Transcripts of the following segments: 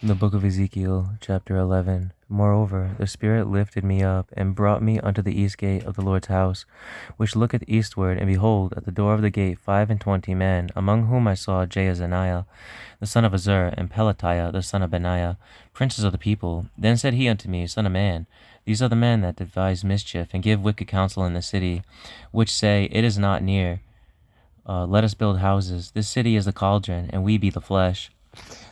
The book of Ezekiel, chapter 11. Moreover, the Spirit lifted me up, and brought me unto the east gate of the Lord's house, which looketh eastward. And behold, at the door of the gate 25 men, among whom I saw Jaazaniah, the son of Azur, and Pelatiah, the son of Benaiah, princes of the people. Then said he unto me, Son of man, these are the men that devise mischief, and give wicked counsel in the city, which say, It is not near. Let us build houses. This city is the cauldron, and we be the flesh.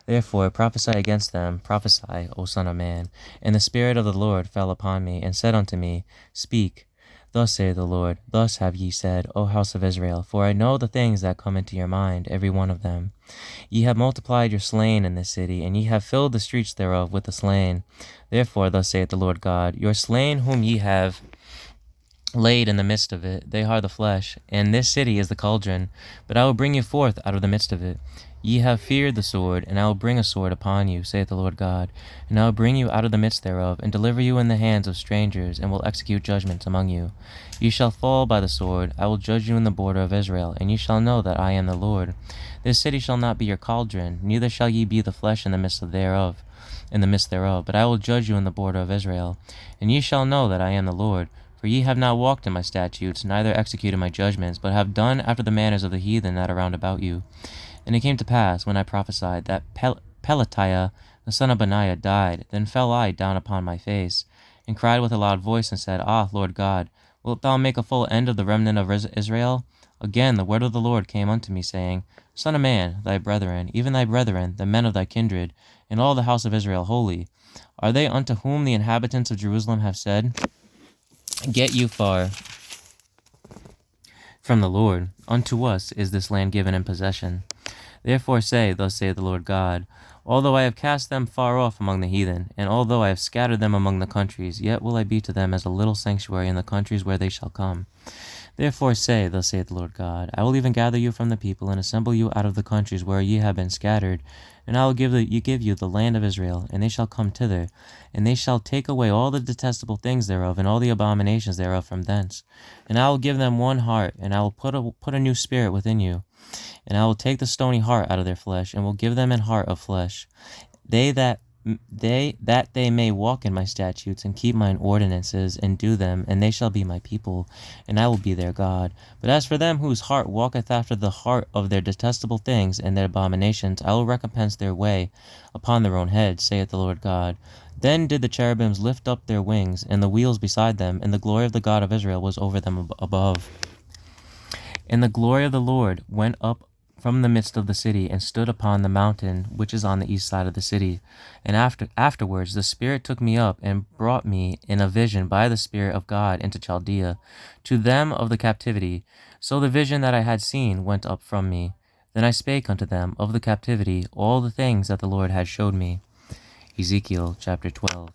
Therefore prophesy against them, prophesy, O son of man. And the Spirit of the Lord fell upon me, and said unto me, Speak. Thus saith the Lord, Thus have ye said, O house of Israel, for I know the things that come into your mind, every one of them. Ye have multiplied your slain in this city, and ye have filled the streets thereof with the slain. Therefore thus saith the Lord God, Your slain whom ye have laid in the midst of it, they are the flesh, and this city is the cauldron. But I will bring you forth out of the midst of it. Ye have feared the sword, and I will bring a sword upon you, saith the Lord God. And I will bring you out of the midst thereof, and deliver you in the hands of strangers, and will execute judgments among you. Ye shall fall by the sword. I will judge you in the border of Israel, and ye shall know that I am the Lord. This city shall not be your cauldron, neither shall ye be the flesh in the midst thereof, but I will judge you in the border of Israel. And ye shall know that I am the Lord. For ye have not walked in my statutes, neither executed my judgments, but have done after the manners of the heathen that are round about you. And it came to pass, when I prophesied, that Pelatiah the son of Benaiah died. Then fell I down upon my face, and cried with a loud voice, and said, Ah, Lord God, wilt thou make a full end of the remnant of Israel? Again the word of the Lord came unto me, saying, Son of man, thy brethren, even thy brethren, the men of thy kindred, and all the house of Israel holy, are they unto whom the inhabitants of Jerusalem have said, Get you far from the Lord. Unto us is this land given in possession. Therefore say, Thus saith the Lord God, Although I have cast them far off among the heathen, and although I have scattered them among the countries, yet will I be to them as a little sanctuary in the countries where they shall come. Therefore say, Thus saith the Lord God, I will even gather you from the people, and assemble you out of the countries where ye have been scattered, and I will give you the land of Israel, and they shall come thither, and they shall take away all the detestable things thereof, and all the abominations thereof from thence. And I will give them one heart, and I will put a new spirit within you, and I will take the stony heart out of their flesh, and will give them an heart of flesh. They may walk in my statutes, and keep mine ordinances, and do them, and they shall be my people, and I will be their God. But as for them whose heart walketh after the heart of their detestable things and their abominations, I will recompense their way upon their own heads, saith the Lord God. Then did the cherubims lift up their wings, and the wheels beside them, and the glory of the God of Israel was over them above. And the glory of the Lord went up from the midst of the city, and stood upon the mountain which is on the east side of the city. And afterwards the Spirit took me up, and brought me in a vision by the Spirit of God into Chaldea, to them of the captivity. So the vision that I had seen went up from me. Then I spake unto them of the captivity all the things that the Lord had showed me. Ezekiel chapter 12.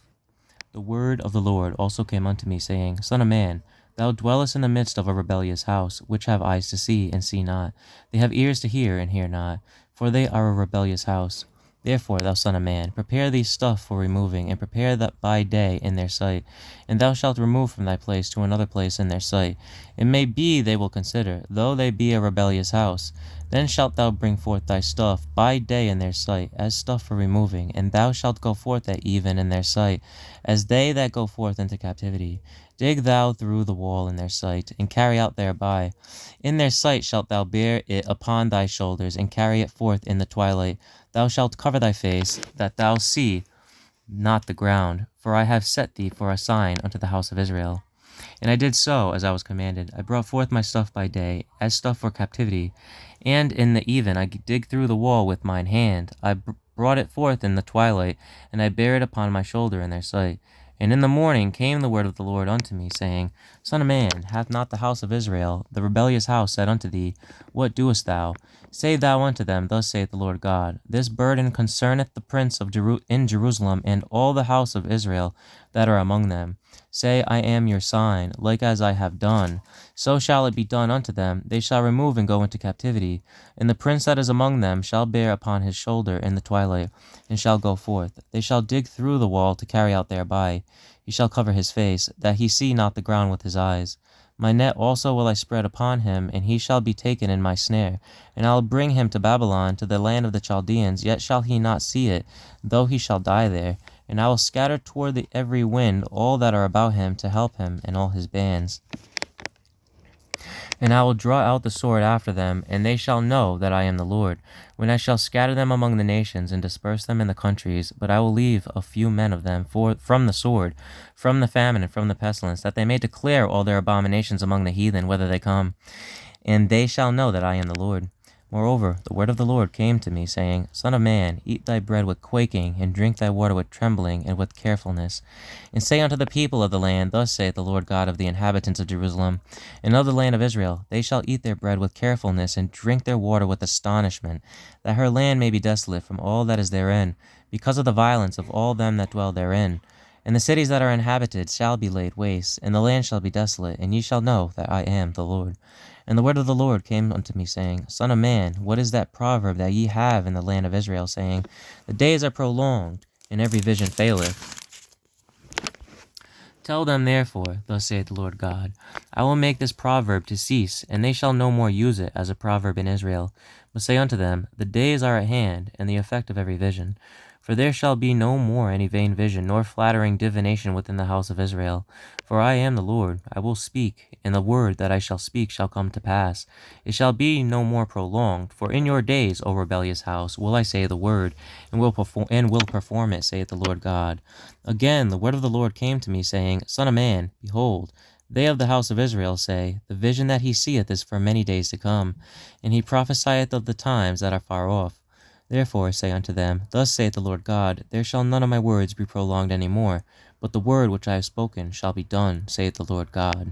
The word of the Lord also came unto me, saying, Son of man, thou dwellest in the midst of a rebellious house, which have eyes to see, and see not. They have ears to hear, and hear not, for they are a rebellious house. Therefore, thou son of man, prepare thee stuff for removing, and prepare that by day in their sight. And thou shalt remove from thy place to another place in their sight. It may be they will consider, though they be a rebellious house. Then shalt thou bring forth thy stuff by day in their sight, as stuff for removing, and thou shalt go forth at even in their sight, as they that go forth into captivity. Dig thou through the wall in their sight, and carry out thereby. In their sight shalt thou bear it upon thy shoulders, and carry it forth in the twilight. Thou shalt cover thy face, that thou see not the ground, for I have set thee for a sign unto the house of Israel. And I did so, as I was commanded. I brought forth my stuff by day, as stuff for captivity. And in the even I dig through the wall with mine hand. I brought it forth in the twilight, and I bare it upon my shoulder in their sight. And in the morning came the word of the Lord unto me, saying, Son of man, hath not the house of Israel, the rebellious house, said unto thee, What doest thou? Say thou unto them, Thus saith the Lord God, This burden concerneth the prince of in Jerusalem, and all the house of Israel that are among them. Say, I am your sign, like as I have done. So shall it be done unto them. They shall remove and go into captivity. And the prince that is among them shall bear upon his shoulder in the twilight, and shall go forth. They shall dig through the wall to carry out thereby. He shall cover his face, that he see not the ground with his eyes. My net also will I spread upon him, and he shall be taken in my snare. And I will bring him to Babylon, to the land of the Chaldeans, yet shall he not see it, though he shall die there. And I will scatter toward the every wind all that are about him to help him, and all his bands. And I will draw out the sword after them, and they shall know that I am the Lord, when I shall scatter them among the nations, and disperse them in the countries. But I will leave a few men of them from the sword, from the famine, and from the pestilence, that they may declare all their abominations among the heathen, whether they come. And they shall know that I am the Lord. Moreover, the word of the Lord came to me, saying, Son of man, eat thy bread with quaking, and drink thy water with trembling and with carefulness. And say unto the people of the land, Thus saith the Lord God of the inhabitants of Jerusalem, and of the land of Israel, They shall eat their bread with carefulness, and drink their water with astonishment, that her land may be desolate from all that is therein, because of the violence of all them that dwell therein. And the cities that are inhabited shall be laid waste, and the land shall be desolate, and ye shall know that I am the Lord. And the word of the Lord came unto me, saying, Son of man, what is that proverb that ye have in the land of Israel, saying, The days are prolonged, and every vision faileth? Tell them therefore, Thus saith the Lord God, I will make this proverb to cease, and they shall no more use it as a proverb in Israel. But say unto them, The days are at hand, and the effect of every vision. For there shall be no more any vain vision, nor flattering divination within the house of Israel. For I am the Lord, I will speak, and the word that I shall speak shall come to pass. It shall be no more prolonged, for in your days, O rebellious house, will I say the word, and will perform it, saith the Lord God. Again the word of the Lord came to me, saying, Son of man, behold, they of the house of Israel say, The vision that he seeth is for many days to come, and he prophesieth of the times that are far off. Therefore say unto them, Thus saith the Lord God, There shall none of my words be prolonged any more, but the word which I have spoken shall be done, saith the Lord God.